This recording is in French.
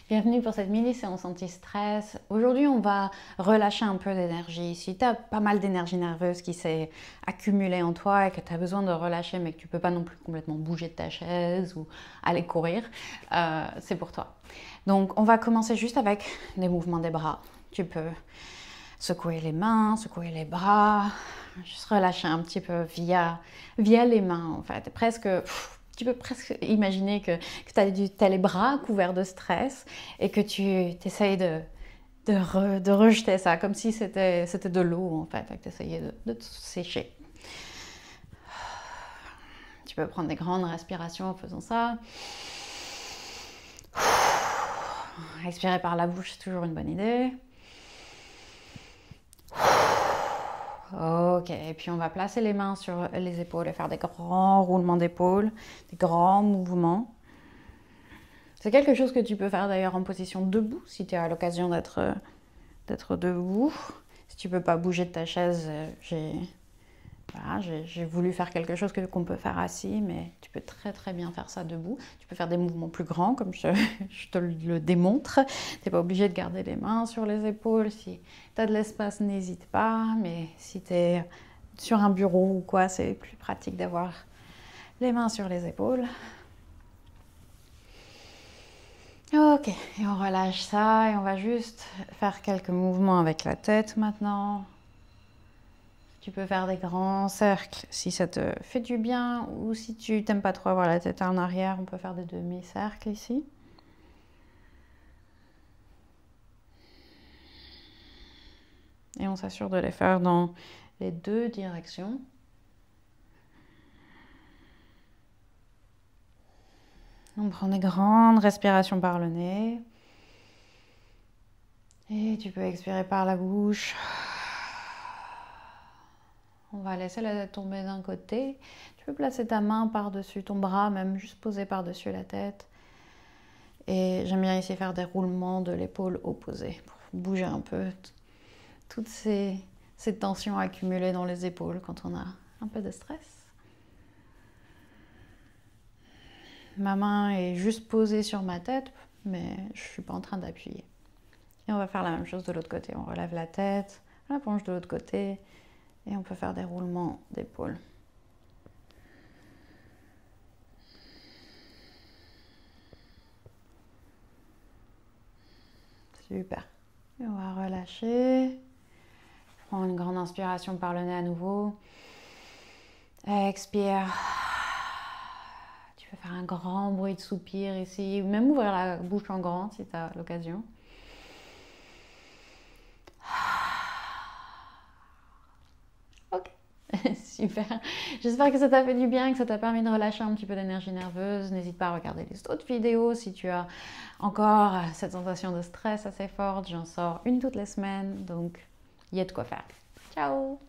Bienvenue pour cette mini séance anti-stress. Aujourd'hui, on va relâcher un peu d'énergie. Si tu as pas mal d'énergie nerveuse qui s'est accumulée en toi et que tu as besoin de relâcher, mais que tu peux pas non plus complètement bouger de ta chaise ou aller courir, c'est pour toi. Donc, on va commencer juste avec des mouvements des bras. Tu peux secouer les mains, secouer les bras, juste relâcher un petit peu via les mains en fait. Tu peux presque imaginer que tu as les bras couverts de stress et que tu essayes de rejeter ça, comme si c'était de l'eau en fait, que tu essayais de te sécher. Tu peux prendre des grandes respirations en faisant ça. Expirer par la bouche, c'est toujours une bonne idée. Ok, et puis on va placer les mains sur les épaules et faire des grands roulements d'épaules, des grands mouvements. C'est quelque chose que tu peux faire d'ailleurs en position debout, si tu as l'occasion d'être debout. Si tu ne peux pas bouger de ta chaise, j'ai voulu faire quelque chose qu'on peut faire assis, mais tu peux très bien faire ça debout. Tu peux faire des mouvements plus grands, comme je te le démontre. Tu n'es pas obligé de garder les mains sur les épaules. Si tu as de l'espace, n'hésite pas. Mais si tu es sur un bureau ou quoi, c'est plus pratique d'avoir les mains sur les épaules. Ok, et on relâche ça et on va juste faire quelques mouvements avec la tête maintenant. Tu peux faire des grands cercles si ça te fait du bien, ou si tu n'aimes pas trop avoir la tête en arrière, on peut faire des demi-cercles ici. Et on s'assure de les faire dans les deux directions. On prend des grandes respirations par le nez. Et tu peux expirer par la bouche. On va laisser la tête tomber d'un côté. Tu peux placer ta main par-dessus ton bras, même juste poser par-dessus la tête. Et j'aime bien ici faire des roulements de l'épaule opposée pour bouger un peu toutes ces tensions accumulées dans les épaules quand on a un peu de stress. Ma main est juste posée sur ma tête, mais je ne suis pas en train d'appuyer. Et on va faire la même chose de l'autre côté. On relève la tête, on la penche de l'autre côté et on peut faire des roulements d'épaule. Super. Et on va relâcher. Prends une grande inspiration par le nez à nouveau. Expire. Tu peux faire un grand bruit de soupir ici, ou même ouvrir la bouche en grand si tu as l'occasion. Ok, super. J'espère que ça t'a fait du bien, que ça t'a permis de relâcher un petit peu d'énergie nerveuse. N'hésite pas à regarder les autres vidéos si tu as encore cette sensation de stress assez forte. J'en sors une toutes les semaines, donc il y a de quoi faire. Ciao!